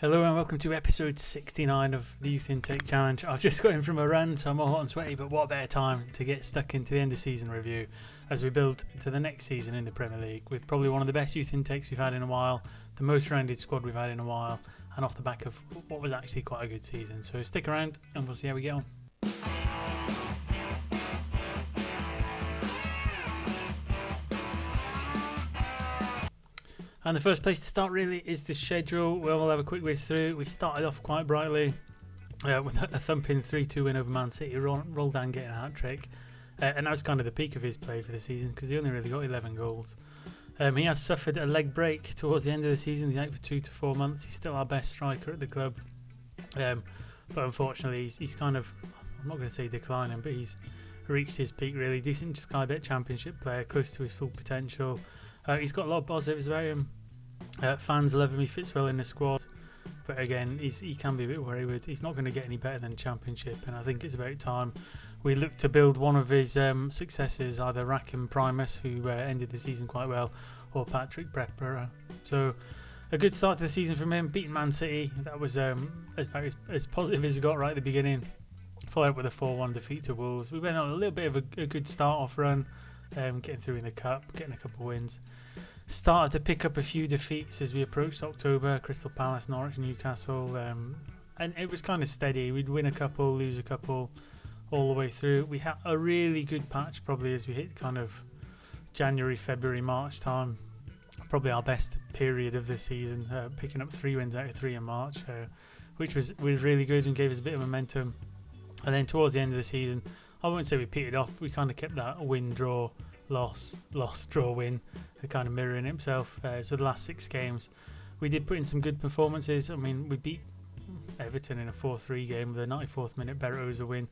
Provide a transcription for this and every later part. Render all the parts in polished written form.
Hello and welcome to episode 69 of the Youth Intake Challenge. I've just got in from a run, so I'm all hot and sweaty, but what better time to get stuck into the end of season review as we build to the next season in the Premier League with probably one of the best youth intakes we've had in a while, the most rounded squad we've had in a while, and off the back of what was actually quite a good season. So stick around and we'll see how we get on. And the first place to start really is the schedule. We'll have a quick whiz through. We started off quite brightly with a thumping 3-2 win over Man City. Roldan getting a hat-trick. And that was kind of the peak of his play for the season because he only really got 11 goals. He has suffered a leg break towards the end of the season. He's out for 2 to 4 months. He's still our best striker at the club. But unfortunately, he's kind of, I'm not going to say declining, but he's reached his peak really. Decent Sky Bet Championship player, close to his full potential. He's got a lot of positives about him. Fans love him. He fits well in the squad. But again, he can be a bit wayward. He's not going to get any better than Championship. And I think it's about time we look to build one of his successors, either Rakim Primus, who ended the season quite well, or Patrick Brepera. So a good start to the season from him. Beating Man City. That was as positive as it got right at the beginning. Followed up with a 4-1 defeat to Wolves. We went on a little bit of a good start-off run. Getting through in the cup, getting a couple of wins. Started to pick up a few defeats as we approached October. Crystal Palace, Norwich, Newcastle, and it was kind of steady. We'd win a couple, lose a couple, all the way through. We had a really good patch probably as we hit kind of January, February, March time. Probably our best period of the season, picking up 3 wins out of 3 in March, which was really good and gave us a bit of momentum. And then towards the end of the season, I won't say we petered off. We kind of kept that win, draw, loss, draw, win, kind of mirroring himself. So the last 6 games, we did put in some good performances. I mean, we beat Everton in a 4-3 game with a 94th minute Berroza win,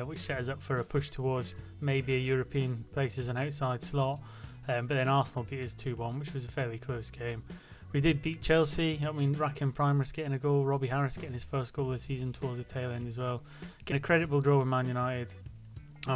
which set us up for a push towards maybe a European place as an outside slot. But then Arsenal beat us 2-1, which was a fairly close game. We did beat Chelsea. I mean, Rakim Primus getting a goal, Robbie Harris getting his first goal of the season towards the tail end as well. Getting a creditable draw with Man United.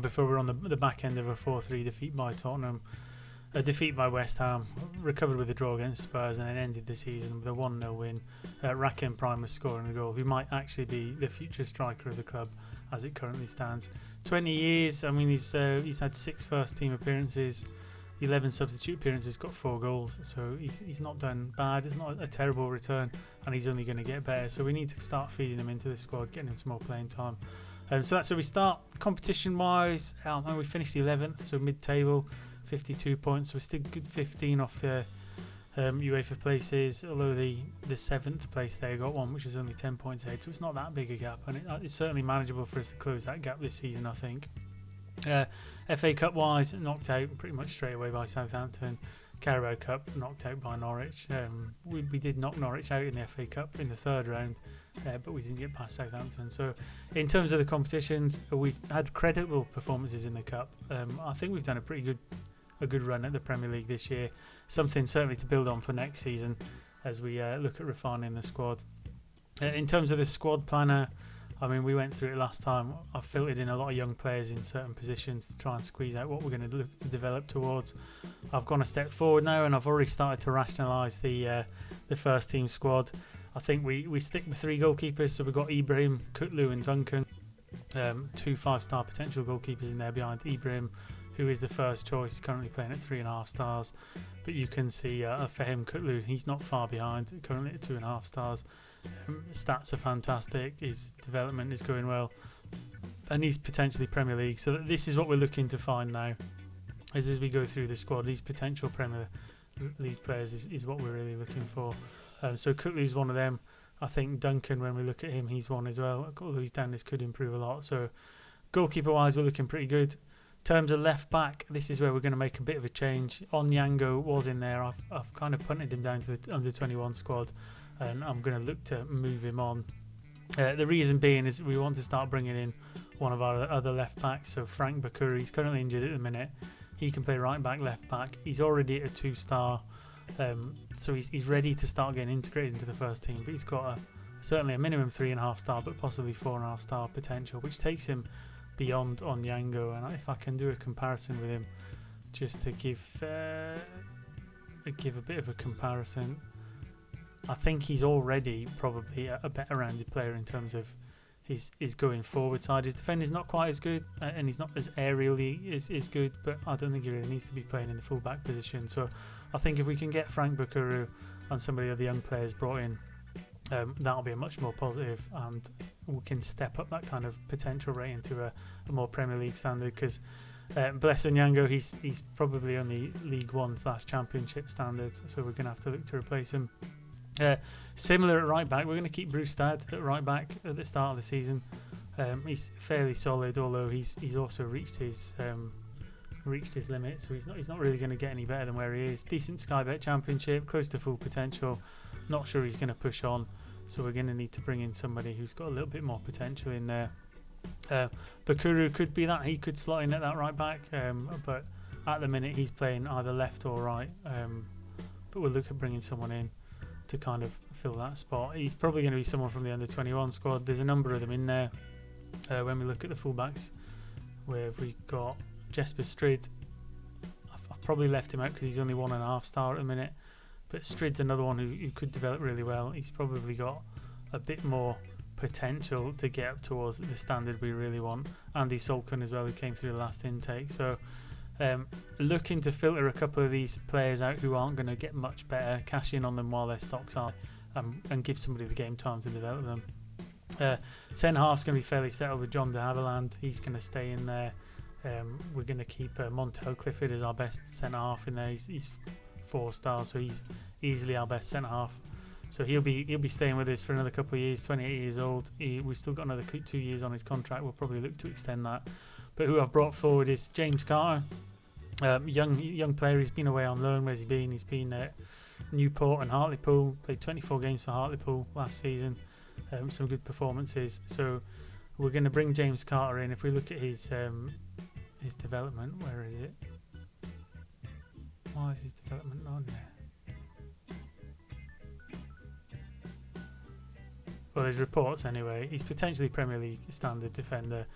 Before we're on the back end of a 4-3 defeat by Tottenham, a defeat by West Ham, recovered with a draw against Spurs, and then ended the season with a 1-0 win. Rakim Primus scoring a goal, who might actually be the future striker of the club as it currently stands. 20 years, I mean, he's had 6 first team appearances, 11 substitute appearances, got 4 goals, so he's not done bad. It's not a terrible return, and he's only going to get better. So we need to start feeding him into the squad, getting him some more playing time. So that's where we start. Competition-wise, we finished 11th, so mid-table, 52 points. We're still good 15 off the UEFA places, although the 7th place there got one, which is only 10 points ahead, so it's not that big a gap, and it's certainly manageable for us to close that gap this season, I think. FA Cup-wise, knocked out pretty much straight away by Southampton. Carabao Cup, knocked out by Norwich. We did knock Norwich out in the FA Cup in the 3rd round, but we didn't get past Southampton. So in terms of the competitions, we've had credible performances in the Cup. I think we've done a good run at the Premier League this year. Something certainly to build on for next season as we look at refining the squad. In terms of the squad planner, I mean, we went through it last time. I've filtered in a lot of young players in certain positions to try and squeeze out what we're going to look to develop towards. I've gone a step forward now, and I've already started to rationalise the first team squad. I think we stick with 3 goalkeepers, so we've got Ibrahim, Kutlu and Duncan. 2 5-star potential goalkeepers in there behind Ibrahim, who is the first choice, currently playing at 3.5 stars. But you can see for him, Kutlu, he's not far behind, currently at 2.5 stars. Stats are fantastic, his development is going well, and he's potentially Premier League. So this is what we're looking to find now, as we go through the squad. These potential Premier League players is what we're really looking for. So Kutlu's one of them. I think Duncan, when we look at him, he's one as well, although his downers could improve a lot. So goalkeeper wise, we're looking pretty good. In terms of left back, this is where we're going to make a bit of a change. Onyango was in there. I've kind of punted him down to the under 21 squad, and I'm going to look to move him on. The reason being is we want to start bringing in one of our other left backs. So Frank Bakura, he's currently injured at the minute. He can play right back, left back. He's already at a 2-star, so he's ready to start getting integrated into the first team. But he's got certainly a minimum 3.5 star, but possibly 4.5 star potential, which takes him beyond Onyango. And if I can do a comparison with him, just to give a bit of a comparison, I think he's already probably a better rounded player in terms of his going forward side. His defending's not quite as good, and he's not as aerially is good, but I don't think he really needs to be playing in the full back position. So I think if we can get Frank Bakuru and some of the other young players brought in, that'll be a much more positive, and we can step up that kind of potential rate into a more Premier League standard, because Bless Onyango, he's probably only League 1/Championship standards, so we're going to have to look to replace him. Similar at right back, we're going to keep Bruce Stad at right back at the start of the season. He's fairly solid, although he's also reached his limit, so he's not really going to get any better than where he is. Decent Sky Bet Championship, close to full potential. Not sure he's going to push on, so we're going to need to bring in somebody who's got a little bit more potential in there. Bakuru could be that, he could slot in at that right back, but at the minute he's playing either left or right. But we'll look at bringing someone in to kind of fill that spot. He's probably going to be someone from the under-21 squad. There's a number of them in there. When we look at the fullbacks, where we got Jesper Strid, I've probably left him out because he's only 1.5 star at the minute, but Strid's another one who could develop really well. He's probably got a bit more potential to get up towards the standard we really want. Andy Solkin as well, who came through the last intake. So looking to filter a couple of these players out who aren't going to get much better, cash in on them while their stocks are, and give somebody the game time to develop them. Centre half's going to be fairly settled with John de Havilland. He's going to stay in there. We're going to keep Montel Clifford as our best centre half in there. He's 4 stars, so he's easily our best centre half. So he'll be staying with us for another couple of years. 28 years old. We've still got another 2 years on his contract. We'll probably look to extend that. But who I've brought forward is James Carter, young player. He's been away on loan. Where's he been? He's been at Newport and Hartlepool. Played 24 games for Hartlepool last season. Some good performances. So we're going to bring James Carter in. If we look at his development, where is it? Why is his development not on there? Well, there's reports anyway. He's potentially Premier League standard defender.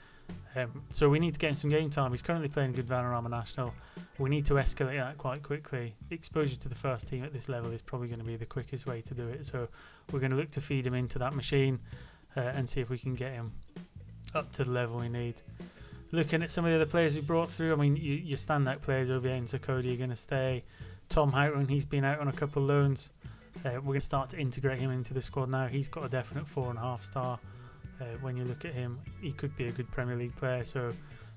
So we need to get him some game time. He's currently playing good Vanarama National. We need to escalate that quite quickly. Exposure to the first team at this level is probably going to be the quickest way to do it. So we're going to look to feed him into that machine and see if we can get him up to the level we need. Looking at some of the other players we brought through, I mean, your standout players, Ovie and Cody, are going to stay. Tom Houghton, he's been out on a couple of loans. We're going to start to integrate him into the squad now. He's got a definite 4.5 star. When you look at him, he could be a good Premier League player. So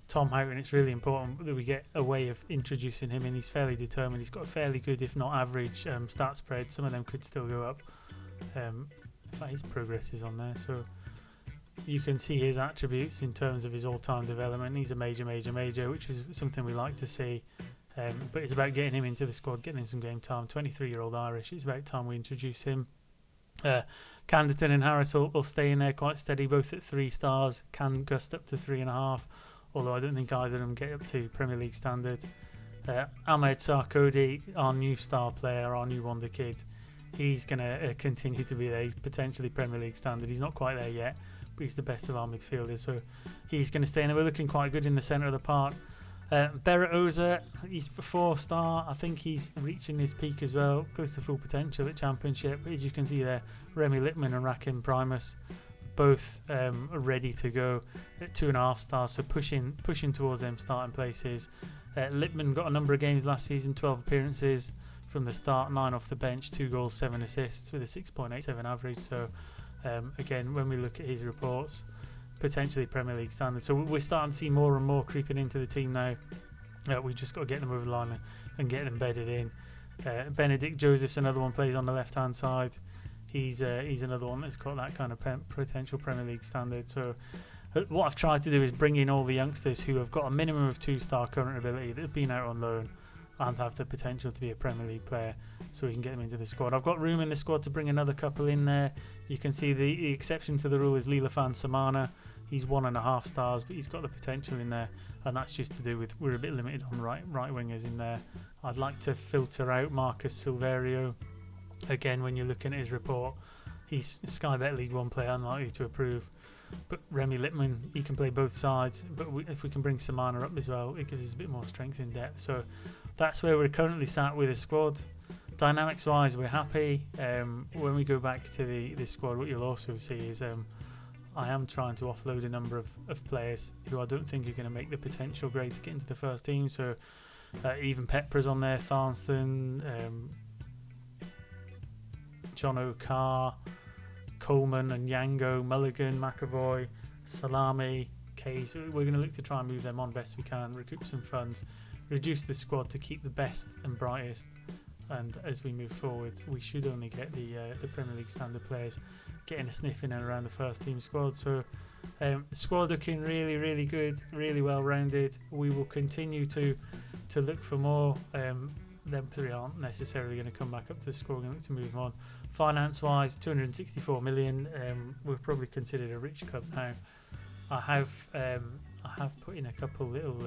Tom Houghton, it's really important that we get a way of introducing him in. He's fairly determined. He's got a fairly good, if not average, stat spread. Some of them could still go up. In fact, his progress is on there. So you can see his attributes in terms of his all-time development. He's a major, which is something we like to see. But it's about getting him into the squad, getting him some game time. 23-year-old Irish. It's about time we introduce him. Canderton and Harris will stay in there quite steady, both at 3 stars. Can gust up to 3.5, although I don't think either of them get up to Premier League standard. Ahmed Sarkodie, our new star player, our new wonder kid, he's going to continue to be a potentially Premier League standard. He's not quite there yet, but he's the best of our midfielders, so he's going to stay in there. We're looking quite good in the centre of the park. Berat Oza, he's 4 star. I think he's reaching his peak as well, close to full potential at Championship. As you can see there, Remy Lippman and Rakim Primus, both ready to go at 2.5 stars, so pushing towards them starting places. Lippman got a number of games last season, 12 appearances from the start, 9 off the bench, 2 goals, 7 assists with a 6.87 average. So again, when we look at his reports, potentially Premier League standard. So we're starting to see more and more creeping into the team now. We've just got to get them over the line and get them bedded in. Benedict Joseph's another one, plays on the left-hand side. He's another one that's got that kind of potential Premier League standard. So what I've tried to do is bring in all the youngsters who have got a minimum of 2-star current ability, that have been out on loan and have the potential to be a Premier League player, so we can get them into the squad. I've got room in the squad to bring another couple in there. You can see the exception to the rule is Lilafan Samana. He's 1.5 stars, but he's got the potential in there, and that's just to do with we're a bit limited on right wingers in there. I'd like to filter out Marcus Silverio. Again, when you're looking at his report, he's a Sky Bet League 1 player, unlikely to approve. But Remy Lippman, he can play both sides, but if we can bring Samana up as well, it gives us a bit more strength in depth. So that's where we're currently sat with a squad. Dynamics wise, we're happy. When we go back to the squad, what you'll also see is I am trying to offload a number of players who I don't think are going to make the potential grade to get into the first team. So even Pepra's on there, Tharnston, John O'Carr, Coleman and Yango, Mulligan, McAvoy, Salami, Kays. We're going to look to try and move them on best we can, recoup some funds, reduce the squad to keep the best and brightest. And as we move forward, we should only get the Premier League standard players getting a sniff in and around the first team squad. So the squad looking really, really good, really well rounded. We will continue to look for more. Them three aren't necessarily going to come back up to the squad. We're going to look to move them on. Finance wise, 264 million. We're probably considered a rich club now. I have put in a couple little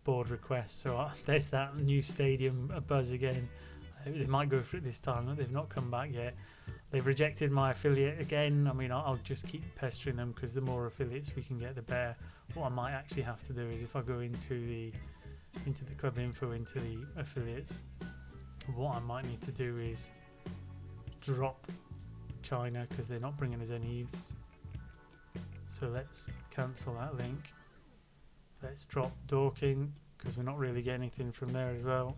board requests. So there's that new stadium buzz again. They might go for it this time. They've not come back yet. They've rejected my affiliate again. I mean, I'll just keep pestering them because the more affiliates we can get, the better. What I might actually have to do is if I go into the club info, into the affiliates, what I might need to do is drop China because they're not bringing us any youths. So let's cancel that link. Let's drop Dorking because we're not really getting anything from there as well.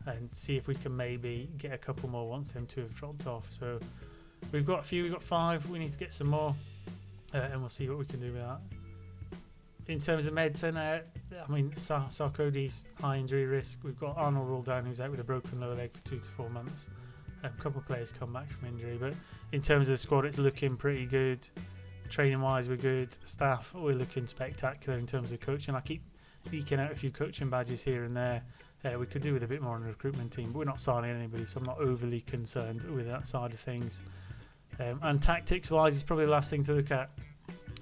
And see if we can maybe get a couple more once them two have dropped off. So we've got a few, we've got 5, we need to get some more and we'll see what we can do with that. In terms of medicine, I mean, Sarkody's high injury risk. We've got Arnold ruled down, who's out with a broken lower leg for 2 to 4 months. A couple of players come back from injury, but in terms of the squad, it's looking pretty good. Training wise, we're good. Staff, we're looking spectacular in terms of coaching. I keep eking out a few coaching badges here and there. We could do with a bit more on the recruitment team, but we're not signing anybody, so I'm not overly concerned with that side of things. And tactics-wise, it's probably the last thing to look at.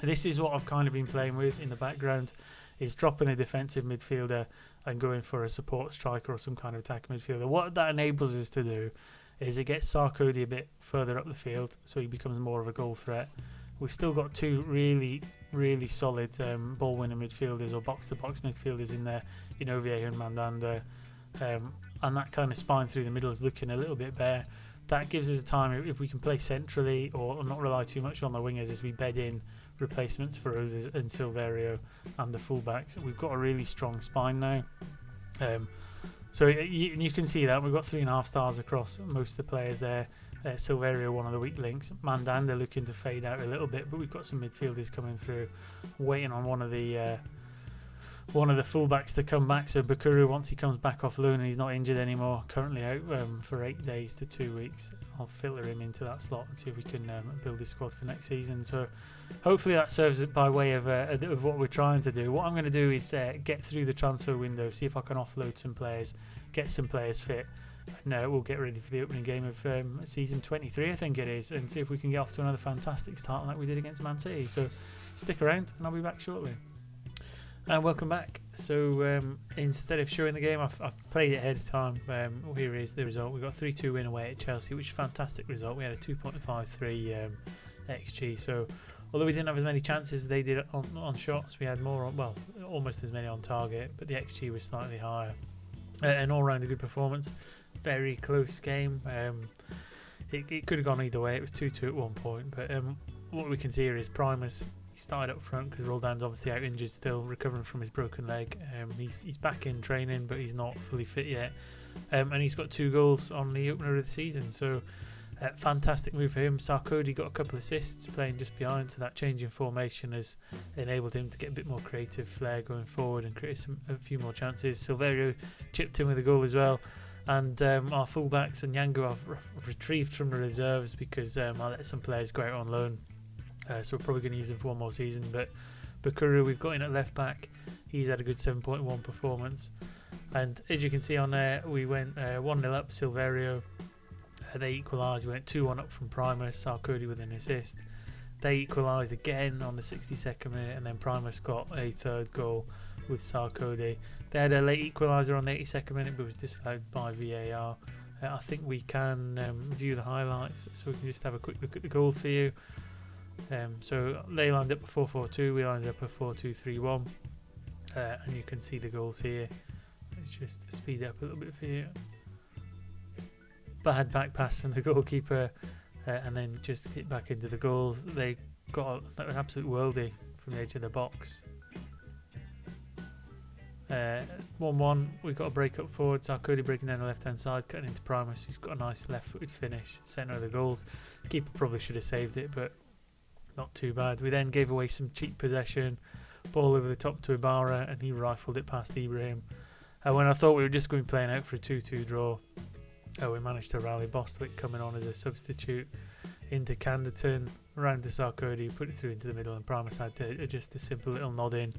This is what I've kind of been playing with in the background, is dropping a defensive midfielder and going for a support striker or some kind of attack midfielder. What that enables us to do is it gets Sarkodie a bit further up the field, so he becomes more of a goal threat. We've still got 2 really, really solid ball-winning midfielders or box-to-box midfielders in there, in Oviedo and Mandanda. And that kind of spine through the middle is looking a little bit bare. That gives us a time, if we can play centrally or not rely too much on the wingers as we bed in replacements for Roses and Silverio and the fullbacks. We've got a really strong spine now. So you can see that. We've got 3.5 stars across most of the players there. Silverio, one of the weak links. Mandanda looking to fade out a little bit, but we've got some midfielders coming through. Waiting on one of the fullbacks to come back. So Bakuru, once he comes back off loan and he's not injured anymore, currently out for 8 days to 2 weeks. I'll filter him into that slot and see if we can build his squad for next season. So hopefully that serves it by way of what we're trying to do. What I'm going to do is get through the transfer window, see if I can offload some players, get some players fit. No, we'll get ready for the opening game of season 23, I think it is, and see if we can get off to another fantastic start like we did against Man City. So stick around and I'll be back shortly. And welcome back. So instead of showing the game, I've played it ahead of time. Here is the result. We got 3-2 win away at Chelsea, which is a fantastic result. We had a 2.53 XG. So although we didn't have as many chances as they did on shots, we had more on, well, almost as many on target, but the XG was slightly higher. An all-round good performance. Very close game. It could have gone either way. It was 2-2 at one point, but what we can see here is Primus. He started up front because Roldan's obviously out injured still, recovering from his broken leg. He's back in training, but he's not fully fit yet. And he's got 2 goals on the opener of the season, so fantastic move for him. Sarkodie got a couple of assists playing just behind, so that change in formation has enabled him to get a bit more creative flair going forward and create a few more chances. Silverio chipped in with a goal as well. And our fullbacks and Yango I've retrieved from the reserves because I let some players go out on loan. So we're probably going to use him for one more season. But Bakuru, we've got in at left back. He's had a good 7.1 performance. And as you can see on there, we went 1-0 up, Silverio. They equalised. We went 2-1 up from Primus, Sarkodie with an assist. They equalised again on the 62nd minute, and then Primus got a 3rd goal with Sarkodie. They had a late equaliser on the 82nd minute, but was disallowed by VAR. I think we can view the highlights, so we can just have a quick look at the goals for you. So they lined up a 4-4-2, we lined up a 4-2-3-1, and you can see the goals here. Let's just speed it up a little bit for you. bad back pass from the goalkeeper, and then just get back into the goals. They got an absolute worldie from the edge of the box. 1-1, we got a break up forward. Sarkodie breaking down the left hand side, cutting into Primus, who's got a nice left footed finish, centre of the goals. Keeper probably should have saved it, but not too bad. We then gave away some cheap possession, ball over the top to Ibarra, and he rifled it past Ibrahim. When I thought we were just going to be playing out for a 2-2 draw, we managed to rally Bostwick coming on as a substitute into Canderton, round to Sarkodie, put it through into the middle, and Primus had to just a simple little nod in.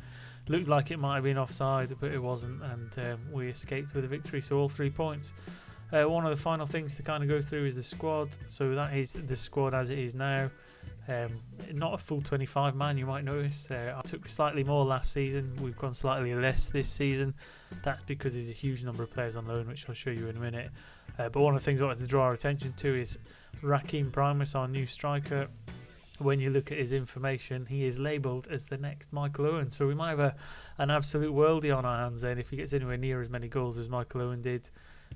Looked like it might have been offside, but it wasn't, and we escaped with a victory, so all 3 points. One of the final things to kind of go through is the squad. So that is the squad as it is now. Not a full 25 man, you might notice. I took slightly more last season. We've gone slightly less this season. That's because there's a huge number of players on loan, which I'll show you in a minute. But one of the things I wanted to draw our attention to is Raheem Primus, our new striker. When you look at his information, he is labelled as the next Michael Owen. So we might have an absolute worldie on our hands then. If he gets anywhere near as many goals as Michael Owen did,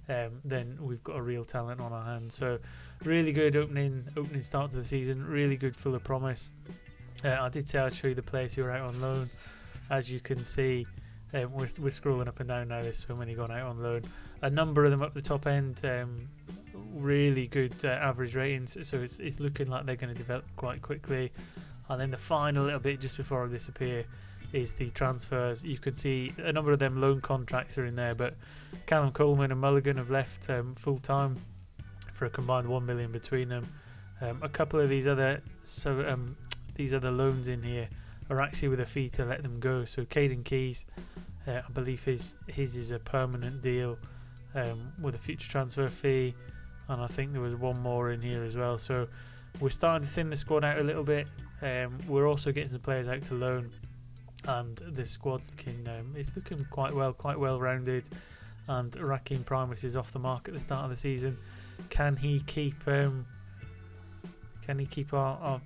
then we've got a real talent on our hands. So really good opening start to the season. Really good, full of promise. I did say I'd show you the players who are out on loan. As you can see, we're scrolling up and down now. There's so many gone out on loan. A number of them up the top end. Really good average ratings, so it's looking like they're going to develop quite quickly. And then the final little bit just before I disappear is the transfers. You can see a number of them loan contracts are in there, but Callum Coleman and Mulligan have left full time for a combined 1 million between them. A couple of these other loans in here are actually with a fee to let them go. So Caden Keys, I believe his is a permanent deal with a future transfer fee. And I think there was one more in here as well. So we're starting to thin the squad out a little bit. We're also getting some players out to loan, and the squad's looking quite well rounded. And Raheem Primus is off the mark at the start of the season. Can he keep our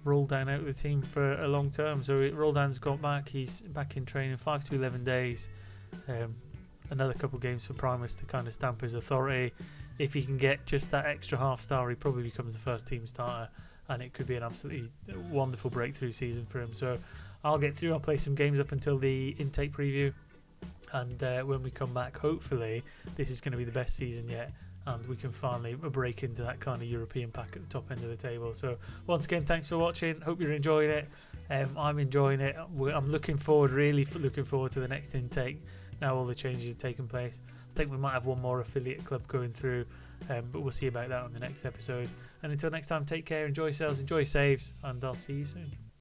Roldan out of the team for a long term? So Roldan's got back. He's back in training, 5 to 11 days. Another couple of games for Primus to kind of stamp his authority. If he can get just that extra half star, he probably becomes the first team starter, and it could be an absolutely wonderful breakthrough season for him. So I'll get through. I'll play some games up until the intake preview, and when we come back, hopefully this is going to be the best season yet, and we can finally break into that kind of European pack at the top end of the table. So once again, thanks for watching. Hope you're enjoying it. I'm enjoying it. I'm really looking forward to the next intake. Now all the changes have taken place. I think we might have one more affiliate club going through, but we'll see about that on the next episode. And until next time, take care, enjoy yourselves, enjoy saves, and I'll see you soon.